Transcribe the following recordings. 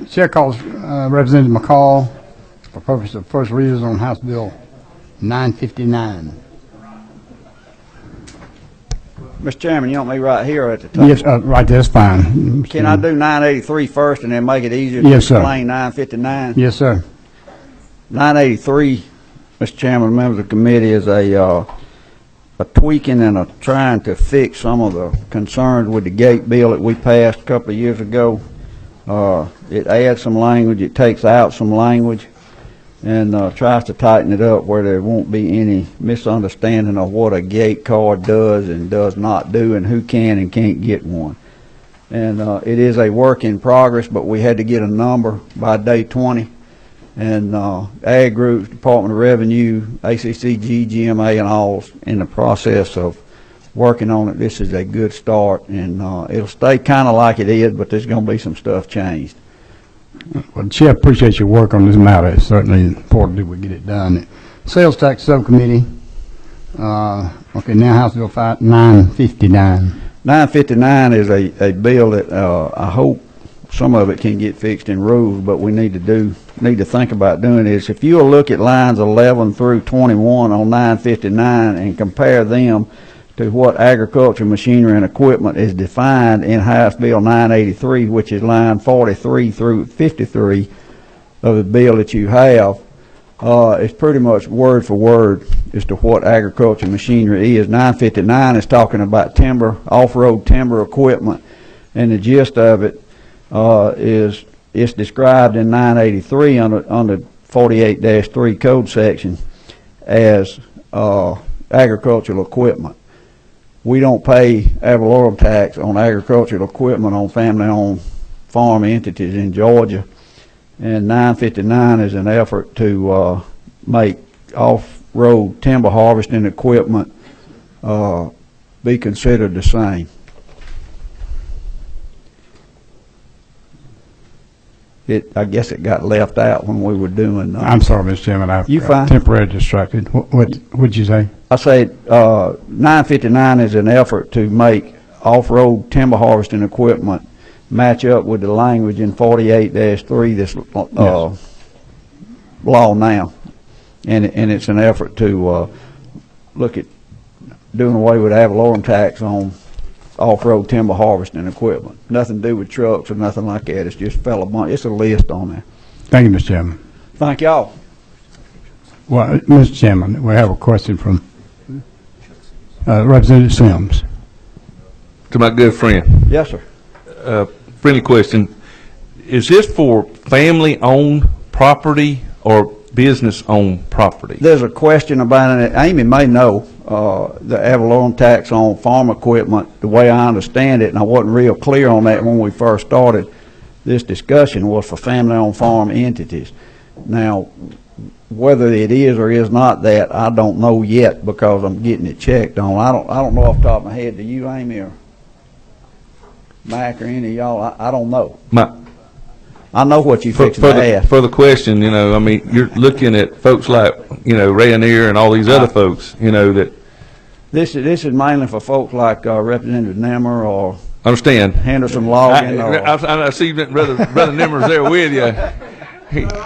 Chair calls Representative McCall for purpose of first readers on House Bill 959. Mr. Chairman, you want me right here or at the top? Yes, right there, that's fine. Can I do 983 first and then make it easier to explain 959? Yes, sir. 983, Mr. Chairman, members of the committee, is a tweaking and a trying to fix some of the concerns with the gate bill that we passed a couple of years ago. It adds some language, it takes out some language, and tries to tighten it up where there won't be any misunderstanding of what a gate card does and does not do and who can and can't get one. And it is a work in progress, but we had to get a number by day 20. And Ag Groups, Department of Revenue, ACCG, GMA, and all in the process of working on it. This is a good start, and it'll stay kind of like it is, but there's going to be some stuff changed. Well, Chair, appreciate your work on this matter. It's certainly important that we get it done. Sales Tax Subcommittee. Okay, now House Bill 959. 959 is a bill that I hope some of it can get fixed in rules, but we need to think about doing is if you'll look at lines 11 through 21 on 959 and compare them to what agriculture, machinery, and equipment is defined in House Bill 983, which is line 43 through 53 of the bill that you have, it's pretty much word for word as to what agriculture machinery is. 959 is talking about timber, off-road timber equipment, and the gist of it is it's described in 983 under 48-3 code section as agricultural equipment. We don't pay ad valorem tax on agricultural equipment on family-owned farm entities in Georgia, and 959 is an effort to make off-road timber harvesting equipment be considered the same. I guess it got left out when we were doing. I'm sorry, Mr. Chairman. I You fine? Temporarily distracted. What'd you say? I say 959 is an effort to make off-road timber harvesting equipment match up with the language in 48-3 this law now, and it's an effort to look at doing away with ad valorem tax on off-road timber harvesting equipment. Nothing to do with trucks or nothing like that. It's just it's a list on there. Thank you, Mr. Chairman. Thank y'all. Well, Mr. Chairman, we have a question from Representative Sims. To my good friend. Yes, sir. Friendly question. Is this for family-owned property or business-owned property? There's a question about it. Amy may know the ad valorem tax on farm equipment, the way I understand it, and I wasn't real clear on that when we first started this discussion, was for family-owned farm entities. Now, whether it is or is not that, I don't know yet because I'm getting it checked on. I don't know off the top of my head. Do you, Amy, or Mac, or any of y'all? I don't know. I know what you fixing to ask. For the question, you know, I mean, you're looking at folks like, you know, Rayonier and all these other folks, you know, that. This is mainly for folks like Representative Nimmer or Understand. Henderson Logan. I see Brother Nimmer's there with you.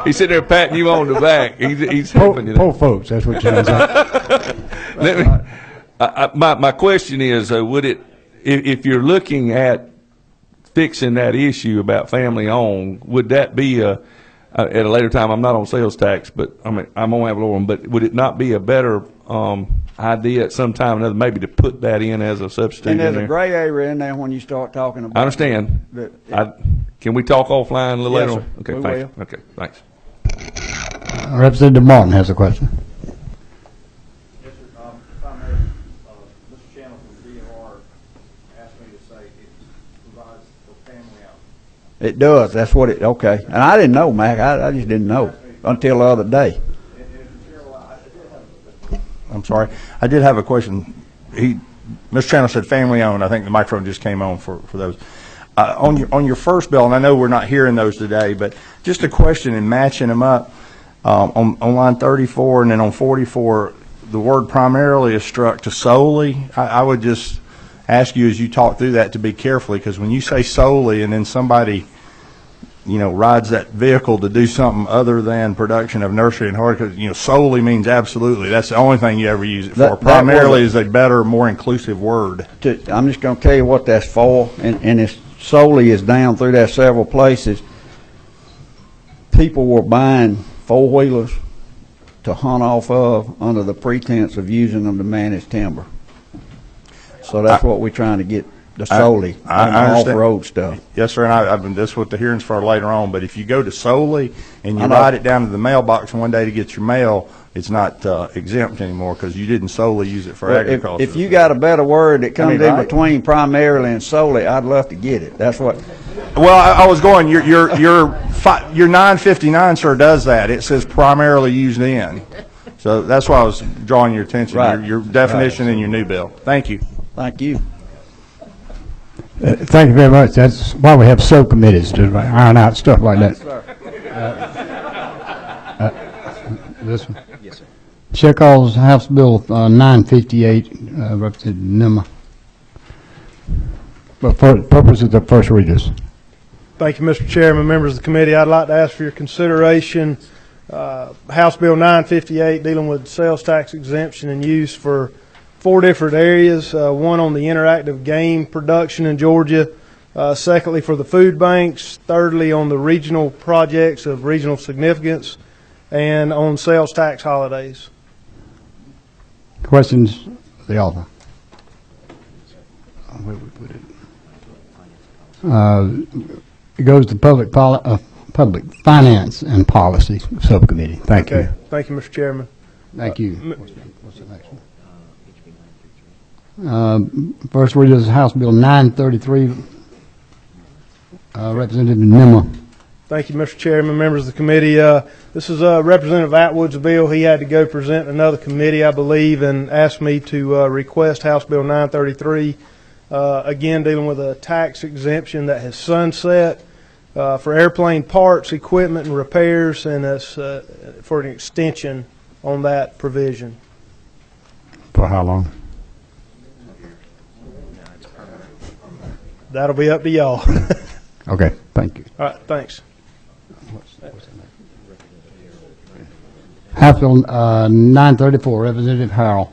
He's sitting there patting you on the back. He's helping you. Poor folks, that's what you're saying. My question is, would it, if you're looking at fixing that issue about family owned, would that be at a later time? I'm not on sales tax, but I'm on ad valorem. But would it not be a better idea at some time or another, maybe to put that in as a substitute? And there's a gray area in there when you start talking about. I understand. Can we talk offline a little later? Sir. Okay, thanks. Okay, thanks. Representative Martin has a question. Yes, sir. If I may, Mr. Channel from DNR asked me to say it provides for family out. It does. That's what it. Okay. And I didn't know, Mac. I just didn't know until the other day. I'm sorry. I did have a question. Mr. Channel said family owned. I think the microphone just came on for those. On your first bill, and I know we're not hearing those today, but just a question in matching them up on line 34 and then on 44, the word primarily is struck to solely. I would just ask you as you talk through that to be carefully, because when you say solely and then somebody rides that vehicle to do something other than production of nursery and horticulture, solely means absolutely. That's the only thing you ever use it for. That Primarily is a better, more inclusive word. I'm just going to tell you what that's for, and it's solely is down through there several places. People were buying four-wheelers to hunt off of under the pretense of using them to manage timber. So that's what we're trying to get, the solely, I and understand. off-road stuff. Yes, sir, and I've been, that's what the hearing's for later on, but if you go to solely and you I know. ride it down to the mailbox one day to get your mail, it's not exempt anymore because you didn't solely use it for Well, agriculture. if you got a better word that comes in right? between primarily and solely, I'd love to get it. That's what, Well, I was going, your 959, sir, does that. It says primarily used in. So that's why I was drawing your attention, Right. your definition in your new bill. Thank you. thank you. Thank you very much. That's why we have subcommittees to iron out stuff like that. This one? Yes, sir. Chair calls House Bill 958, Representative Nimmer. But for purposes of first readers. Thank you, Mr. Chairman, members of the committee. I'd like to ask for your consideration House Bill 958 dealing with sales tax exemption and use for 4 different areas. One on the interactive game production in Georgia. Secondly, for the food banks. Thirdly, on the regional projects of regional significance. And on sales tax holidays. Questions of the author? Where we put it? It goes to Public Finance and Policy Subcommittee. Thank Okay. you. Thank you, Mr. Chairman. Thank you. What's the next one? First reader is House Bill 933. Representative Nimmer. Thank you, Mr. Chairman, members of the committee. This is Representative Atwood's bill. He had to go present another committee, I believe, and asked me to request House Bill 933, again dealing with a tax exemption that has sunset for airplane parts, equipment, and repairs, and that's for an extension on that provision. For how long? That'll be up to y'all. Okay, thank you. All right, thanks. House Bill 934, Representative Harrell.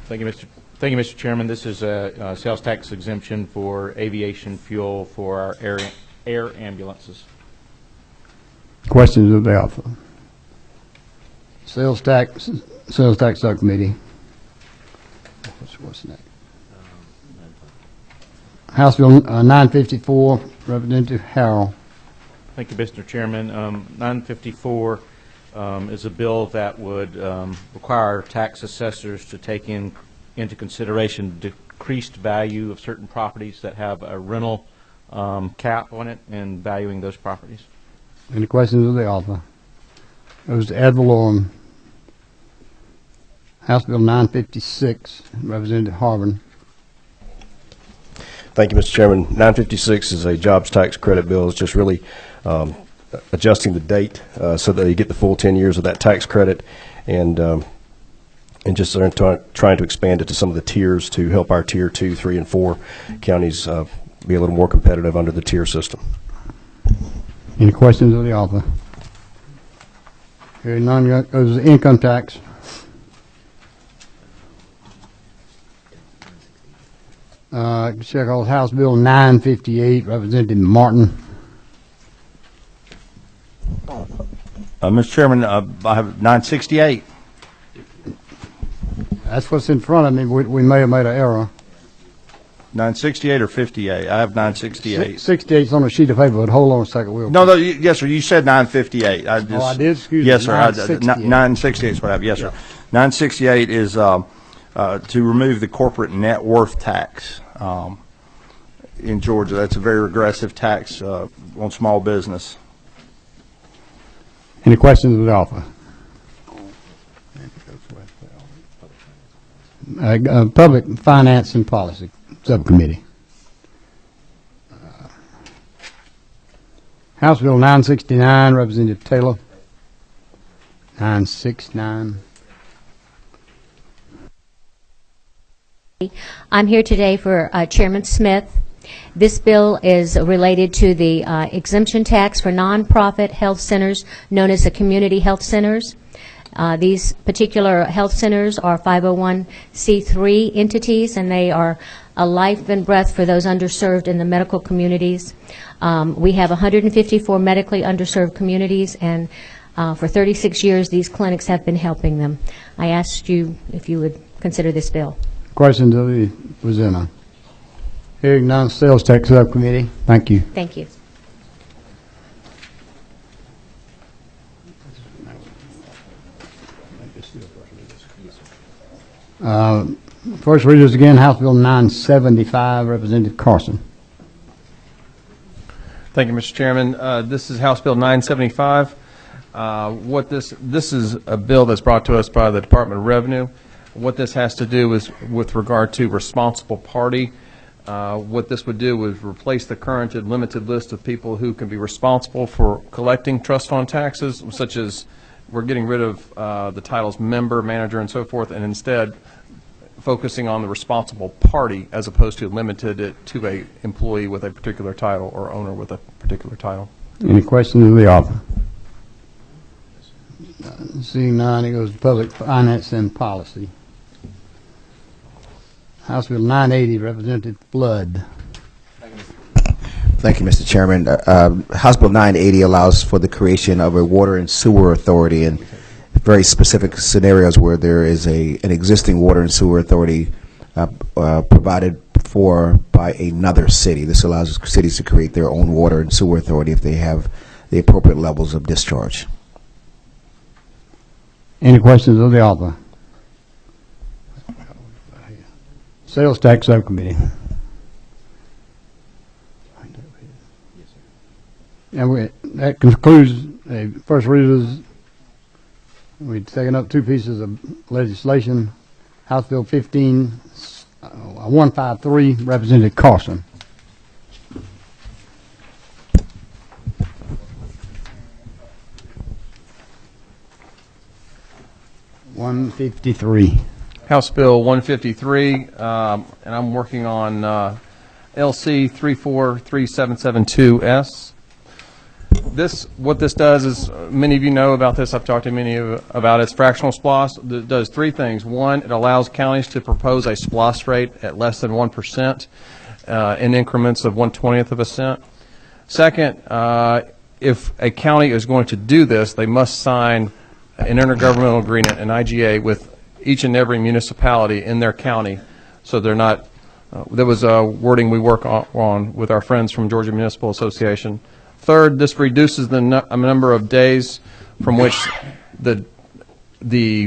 Thank you, Mr. Chairman. This is a sales tax exemption for aviation fuel for our air ambulances. Questions of the author? Sales tax subcommittee. What's next? House Bill 954, Representative Harrell. Thank you, Mr. Chairman. 954 is a bill that would require tax assessors to take into consideration decreased value of certain properties that have a rental cap on it and valuing those properties. Any questions of the author? Goes to Ed Valorem. House Bill 956, Representative Harvin. Thank you, Mr. Chairman. 956 is a jobs tax credit bill. It's just really adjusting the date so that you get the full 10 years of that tax credit, and just trying to expand it to some of the tiers to help our Tier 2, 3, and 4 counties be a little more competitive under the tier system. Any questions of the author? Hearing none, goes to income tax. Check out House Bill 958, Representative Martin. Mr. Chairman, I have 968. That's what's in front of me. We may have made an error. 968 or 58? I have 968. 68 is on a sheet of paper, but hold on a second. No, yes, sir. You said 958. I did. Excuse yes, me. sir. 968 is what I have. Yes, sir. 968 is to remove the corporate net worth tax in Georgia. That's a very regressive tax on small business. Any questions of the author? Public Finance and Policy Subcommittee. House Bill 969, Representative Taylor. 969. I'm here today for Chairman Smith This bill is related to the exemption tax for nonprofit health centers known as the community health centers. These particular health centers are 501c3 entities, and they are a life and breath for those underserved in the medical communities. We have 154 medically underserved communities, and for 36 years these clinics have been helping them. I asked you if you would consider this bill. Questions of the presenter? Hearing none, Sales Tax Subcommittee. Thank you. Thank you. First readers again, House Bill 975, Representative Carson. Thank you, Mr. Chairman. This is House Bill 975. This is a bill that's brought to us by the Department of Revenue. What this has to do is with regard to responsible party. What this would do is replace the current and limited list of people who can be responsible for collecting trust fund taxes, such as we're getting rid of the titles member, manager, and so forth, and instead focusing on the responsible party as opposed to limited it to a employee with a particular title or owner with a particular title. Any questions of the author? Seeing none, it goes to Public Finance and Policy. House Bill 980, Representative Flood. Thank you, Mr. Chairman. House Bill 980 allows for the creation of a water and sewer authority in very specific scenarios where there is an existing water and sewer authority provided for by another city. This allows cities to create their own water and sewer authority if they have the appropriate levels of discharge. Any questions of the author? Sales Tax Subcommittee. And that concludes the first readers. We've taken up two pieces of legislation. House Bill 153, Representative Carson. $153. House Bill 153, and I'm working on LC 343772S. What this does is, many of you know about this, I've talked to many of you about it, it's fractional SPLOST. It does three things. One, it allows counties to propose a SPLOST rate at less than 1% in increments of 1/20th of a cent. Second, if a county is going to do this, they must sign an intergovernmental agreement, an IGA, with each and every municipality in their county, so they're not, there was a wording we work on with our friends from Georgia Municipal Association. Third, this reduces the number of days from which the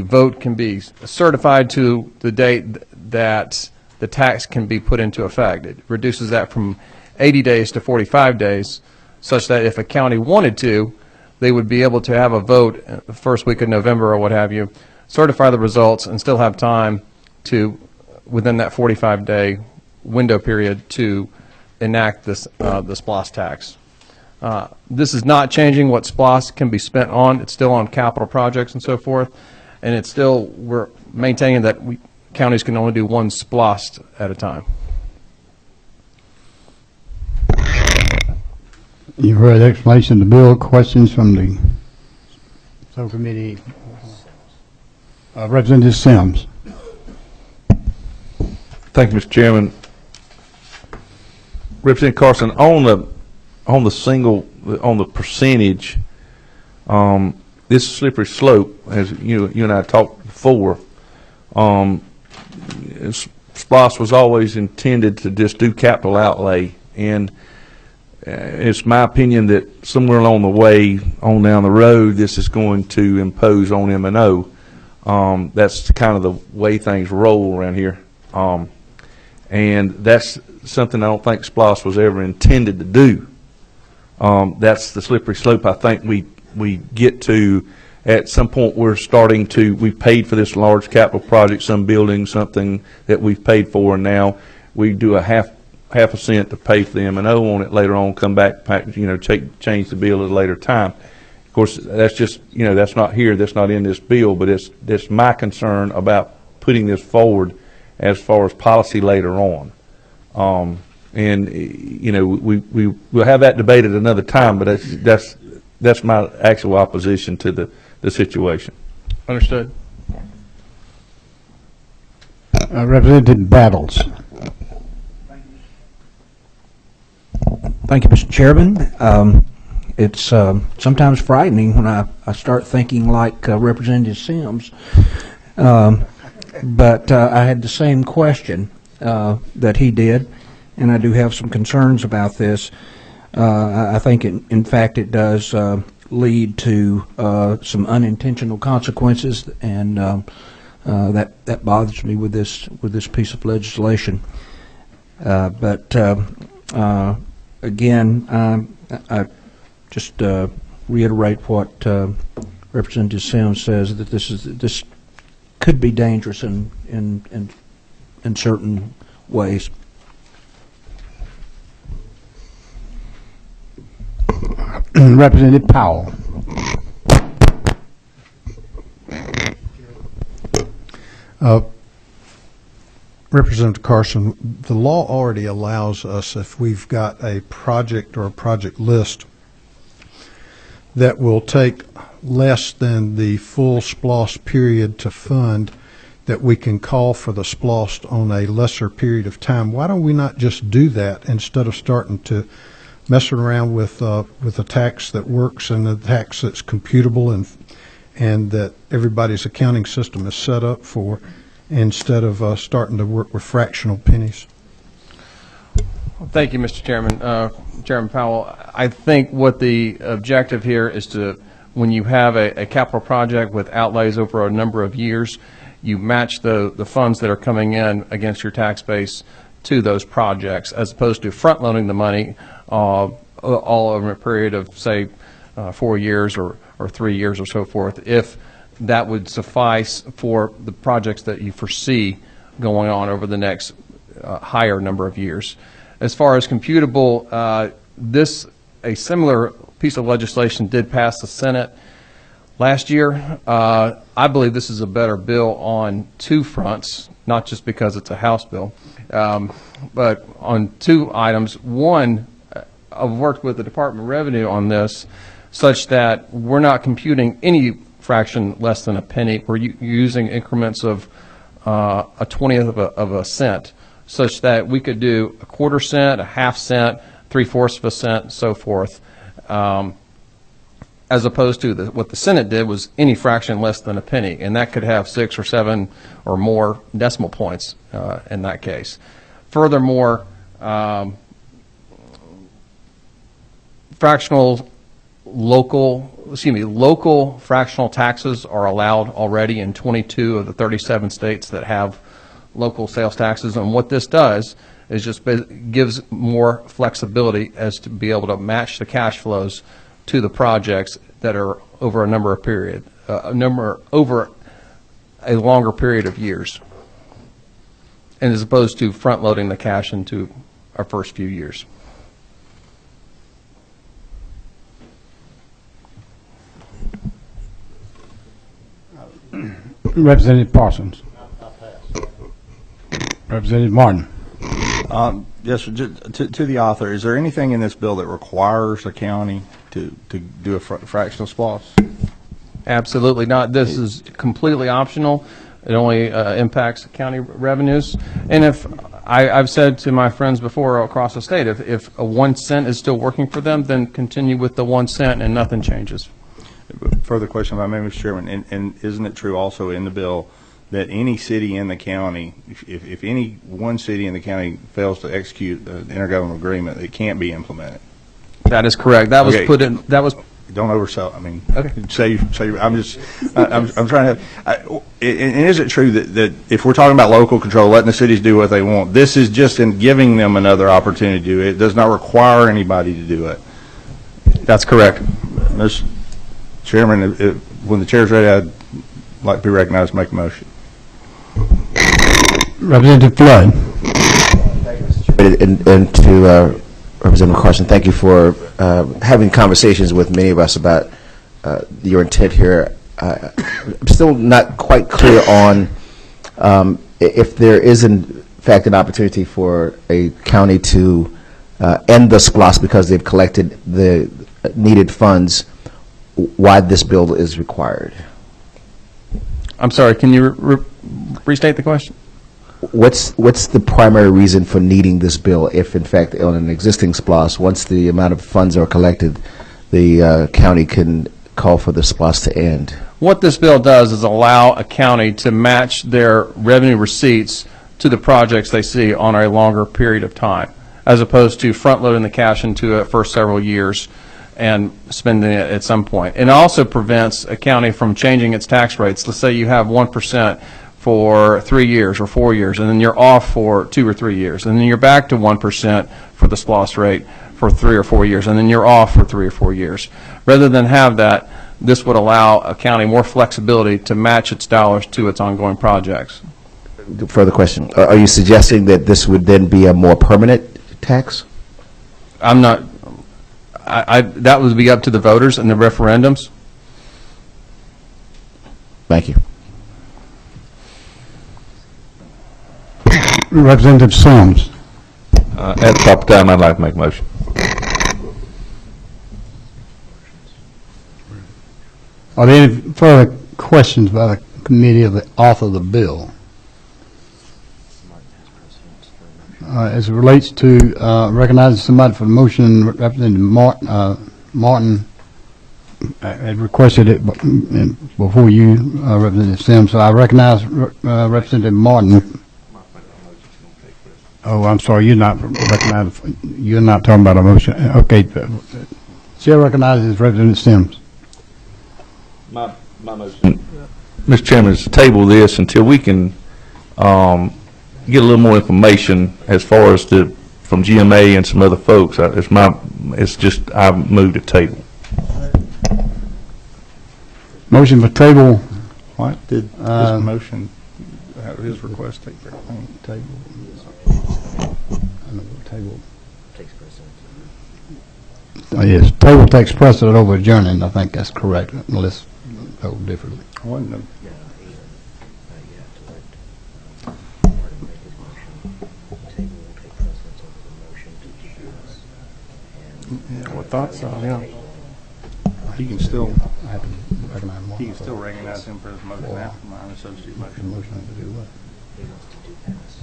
vote can be certified to the date that the tax can be put into effect. It reduces that from 80 days to 45 days, such that if a county wanted to, they would be able to have a vote the first week of November or what have you, certify the results, and still have time to, within that 45-day window period, to enact this the SPLOST tax. This is not changing what SPLOST can be spent on. It's still on capital projects and so forth, and it's still, we're maintaining that counties can only do one SPLOST at a time. You've heard the explanation of the bill. Questions from the subcommittee? Representative Sims. Thank you, Mr. Chairman. Representative Carson, on the percentage, this slippery slope, as you and I talked before, SPLOST was always intended to just do capital outlay, and it's my opinion that somewhere along the way, on down the road, this is going to impose on M&O. That's kind of the way things roll around here, and that's something I don't think SPLOST was ever intended to do. That's the slippery slope I think we get to. At some point we're starting to, we paid for this large capital project, some building, something that we've paid for, and now we do a half a cent to pay for the M&O on it later on, come back, change the bill at a later time. Of course, that's just, that's not here, that's not in this bill, but it's my concern about putting this forward as far as policy later on. And, you know, we'll have that debate at another time, but that's my actual opposition to the situation. Understood. Representative Battles. Thank you, Mr. Chairman. It's sometimes frightening when I start thinking like Representative Sims. But I had the same question that he did, and I do have some concerns about this. I think, in fact, it does lead to some unintentional consequences, and that bothers me with this piece of legislation. But again, I just reiterate what Representative Sims says, that this could be dangerous in certain ways. Representative Powell. Representative Carson, the law already allows us, if we've got a project or a project list that will take less than the full SPLOST period to fund, that we can call for the SPLOST on a lesser period of time. Why don't we not just do that instead of starting to messing around with a tax that works and a tax that's computable and that everybody's accounting system is set up for, instead of starting to work with fractional pennies? Thank you, Mr. Chairman. Chairman Powell, I think what the objective here is to, when you have a capital project with outlays over a number of years, you match the funds that are coming in against your tax base to those projects, as opposed to front-loading the money all over a period of, say, 4 years or 3 years or so forth, if that would suffice for the projects that you foresee going on over the next higher number of years. As far as computable, a similar piece of legislation did pass the Senate last year. I believe this is a better bill on two fronts, not just because it's a House bill, but on two items. One, I've worked with the Department of Revenue on this, such that we're not computing any fraction less than a penny. We're using increments of a 20th of a cent, such that we could do a 1/4 cent, a 1/2 cent, 3/4 of a cent, so forth, as opposed to what the Senate did was any fraction less than a penny, and that could have 6 or 7 or more decimal points in that case. Furthermore, local fractional taxes are allowed already in 22 of the 37 states that have local sales taxes, and what this does is just gives more flexibility as to be able to match the cash flows to the projects that are over a number of over a longer period of years, and as opposed to front loading the cash into our first few years. Representative Parsons. Representative Martin. Yes, to the author, is there anything in this bill that requires a county to do a fractional SPLOST? Absolutely not. This is completely optional. It only impacts county revenues. And if I've said to my friends before across the state, if a 1 cent is still working for them, then continue with the 1 cent and nothing changes. Further question, if I may, Mr. Chairman, and isn't it true also in the bill that any city in the county, if any one city in the county fails to execute the intergovernmental agreement, it can't be implemented? That is correct. That was put in. That was. Don't oversell. I mean, okay. Say. I'm trying to. And is it true that if we're talking about local control, letting the cities do what they want, this is just in giving them another opportunity to do it? It does not require anybody to do it. That's correct, Mr. Chairman. When the chair's ready, I'd like to be recognized to make a motion. Representative Flood. Thank you, Mr. Chairman. And to Representative Carson, thank you for having conversations with many of us about your intent here. I'm still not quite clear on if there isn't fact an opportunity for a county to end the SPLOST because they've collected the needed funds, why this bill is required. I'm sorry, can you restate the question? What's the primary reason for needing this bill if, in fact, on an existing SPLOST, once the amount of funds are collected, the county can call for the SPLOST to end? What this bill does is allow a county to match their revenue receipts to the projects they see on a longer period of time, as opposed to front-loading the cash into it for several years and spending it at some point. It also prevents a county from changing its tax rates. Let's say you have 1% for 3 years or 4 years, and then you're off for 2 or 3 years, and then you're back to 1% for the SPLOST rate for 3 or 4 years, and then you're off for 3 or 4 years. Rather than have that, this would allow a county more flexibility to match its dollars to its ongoing projects. Further question. Are you suggesting that this would then be a more permanent tax? I'm not, that would be up to the voters and the referendums. Thank you. Representative Sims. At the proper time, I'd like to make a motion. Are there any further questions by the committee of the author of the bill? As it relates to recognizing somebody for the motion, Representative Martin had requested it before you, Representative Sims, so I recognize Representative Martin. Oh, I'm sorry, you're not recognized. You're not talking about a motion. Okay, Chair recognizes Representative Sims. My motion, Mr. Chairman, is to table this until we can get a little more information as far as from GMA and some other folks. I moved to table. Motion for table. Why did his motion, his request take very long? Table. Table. Takes precedence. Yes, table takes precedent over adjourning. I think that's correct, unless voted differently. I wasn't You have to let Martin make his motion. Table will take precedence over the motion to pass. I would thought so, yeah. He can still, I have to recognize Martin. he can still recognize him for his motion after my associate motion. Motion to do what? He wants to do pass.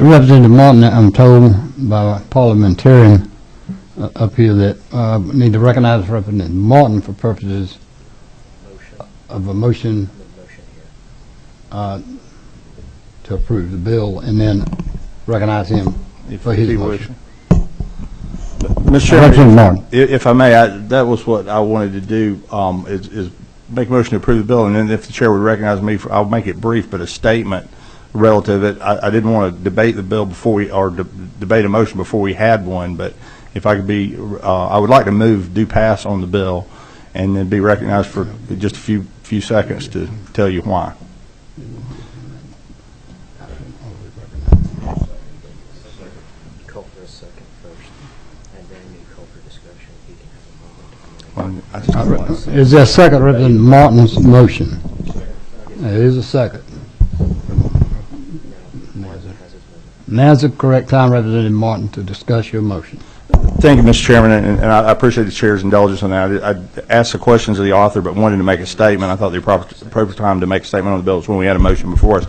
Representative Martin, I'm told by a parliamentarian up here that need to recognize Representative Martin for purposes of a motion to approve the bill, and then recognize him for his motion. Mr. Chairman, Representative Martin. if I may, that was what I wanted to do, is make a motion to approve the bill, and then if the chair would recognize me, I'll make it brief, but a statement relative. I didn't want to debate the bill before we, or debate a motion before we had one, but if I could be, I would like to move do pass on the bill, and then be recognized for just a few seconds to tell you why. Call for a second first, and then you call for discussion. He can have a moment. Is there a second, Representative Martin's motion? There is a second. Now's the correct time, Representative Martin, to discuss your motion. Thank you, Mr. Chairman, and I appreciate the chair's indulgence on that. I asked the questions of the author, but wanted to make a statement. I thought the appropriate time to make a statement on the bill was when we had a motion before us.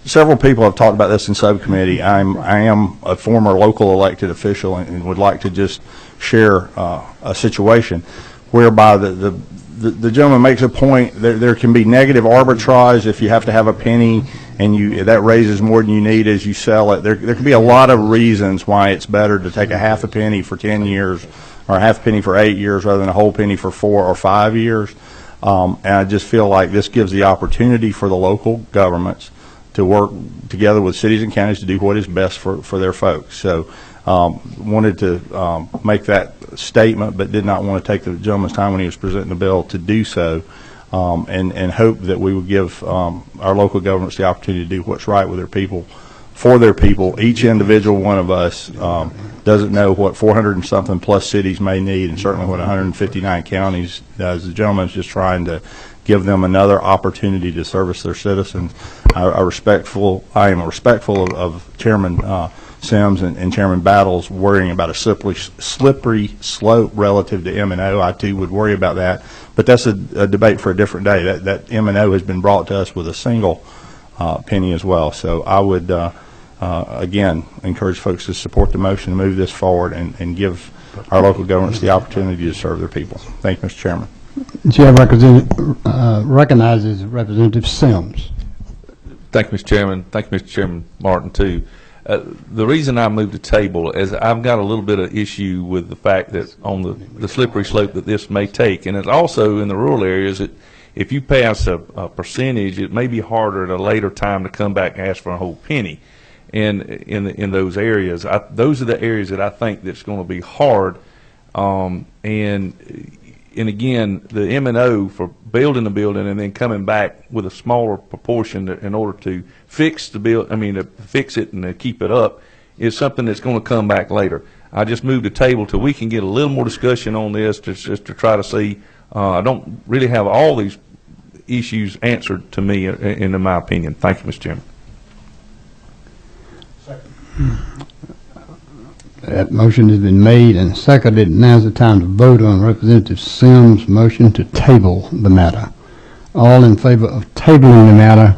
Several people have talked about this in subcommittee. I am a former local elected official and would like to just share a situation whereby the gentleman makes a point that there can be negative arbitrage if you have to have a penny and that raises more than you need as you sell it. There can be a lot of reasons why it's better to take a half a penny for 10 years or a half a penny for 8 years rather than a whole penny for 4 or 5 years. And I just feel like this gives the opportunity for the local governments to work together with cities and counties to do what is best for their folks. So wanted to make that statement, but did not want to take the gentleman's time when he was presenting the bill to do so, and hope that we would give our local governments the opportunity to do what's right with their people, for their people. Each individual one of us doesn't know what 400 and something plus cities may need, and certainly what 159 counties does. The gentleman's just trying to give them another opportunity to service their citizens. I am respectful of Chairman Sims and Chairman Battles worrying about a slippery slope relative to M&O. I too would worry about that, but that's a debate for a different day. That M&O has been brought to us with a single penny as well. So I would again encourage folks to support the motion and move this forward and give our local governments the opportunity to serve their people. Thank you, Mr. Chairman. Chair recognizes Representative Sims. Thank you, Mr. Chairman. Thank you, Mr. Chairman Martin, too. The reason I moved the table is I've got a little bit of issue with the fact that on the slippery slope that this may take, and it's also in the rural areas that if you pass a percentage, it may be harder at a later time to come back and ask for a whole penny. And in those areas, those are the areas that I think that's going to be hard. And again, the M&O for building the building and then coming back with a smaller proportion in order to fix the to fix it and to keep it up is something that's going to come back later. I just moved the table till we can get a little more discussion on this just to try to see. I don't really have all these issues answered to me, in my opinion. Thank you, Mr. Chairman. That motion has been made and seconded. Now's the time to vote on Representative Sims' motion to table the matter. All in favor of tabling the matter,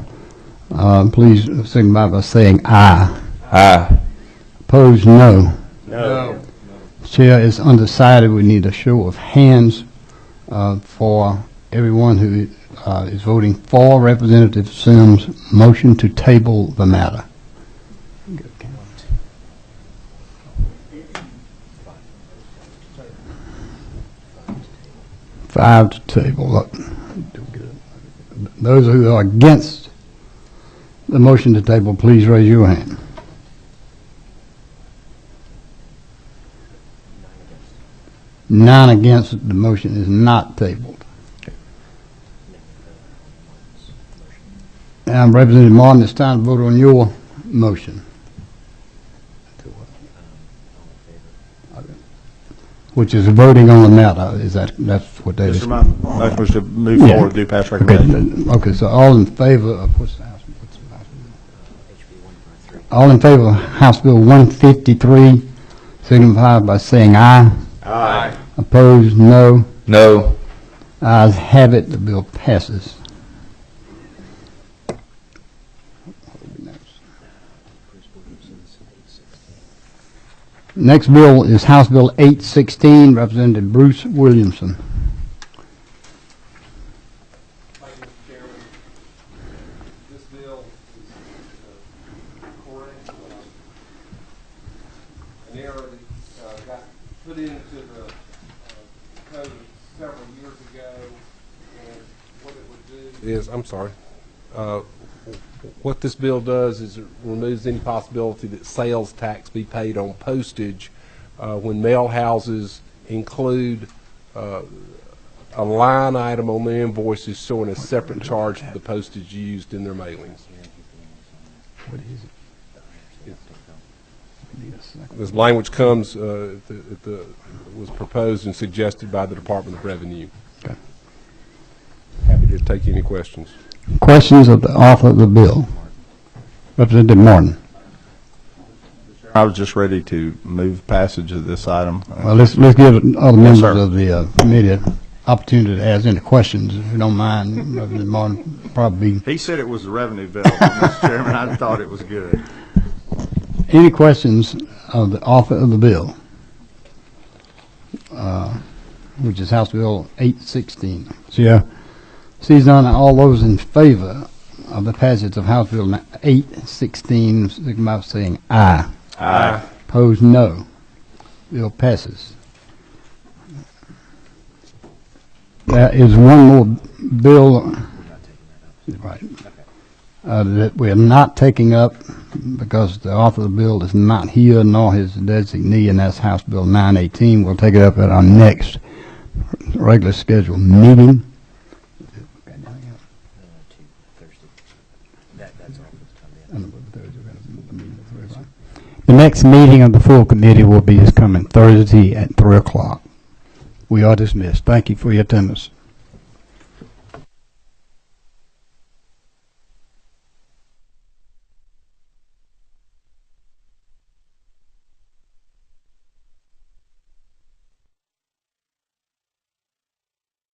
please signify by saying aye. Aye. Opposed, no. No. Chair is undecided. We need a show of hands for everyone who is voting for Representative Sims' motion to table the matter. 5 to table. Those who are against the motion to table, please raise your hand. None against. The motion is not tabled. And Representative Martin, it's time to vote on your motion. Which is voting on the matter. That's what that is? My motion was to move forward, do pass recommendation. Okay, so all in favor of all in favor of House Bill 153, signify by saying aye. Aye. Opposed, no. No. Ayes have it. The bill passes. Next bill is House Bill 816, Representative Bruce Williamson. Thank you, Mr. Chairman. This bill is correct. An error that got put into the code several years ago, and what it would do is, what this bill does is it removes any possibility that sales tax be paid on postage when mail houses include a line item on their invoices showing a separate charge for the postage used in their mailings. What is it? This language comes, was proposed and suggested by the Department of Revenue. Okay. Happy to take any questions. Questions of the author of the bill? Representative Martin. I was just ready to move passage of this item. Well, let's give other members sir. of the committee an opportunity to ask any questions, if you don't mind. Representative Martin probably. He said it was the revenue bill, Mr. Chairman. I thought it was good. Any questions of the author of the bill, which is House Bill 816? Chair sees none. All those in favor of the passage of House Bill 816, signify by saying aye. Aye. Opposed, no. Bill passes. There is one more bill that we are not taking up because the author of the bill is not here, nor his designee, and that's House Bill 918. We'll take it up at our next regular scheduled meeting. The next meeting of the full committee will be this coming Thursday at 3 o'clock. We are dismissed. Thank you for your attendance.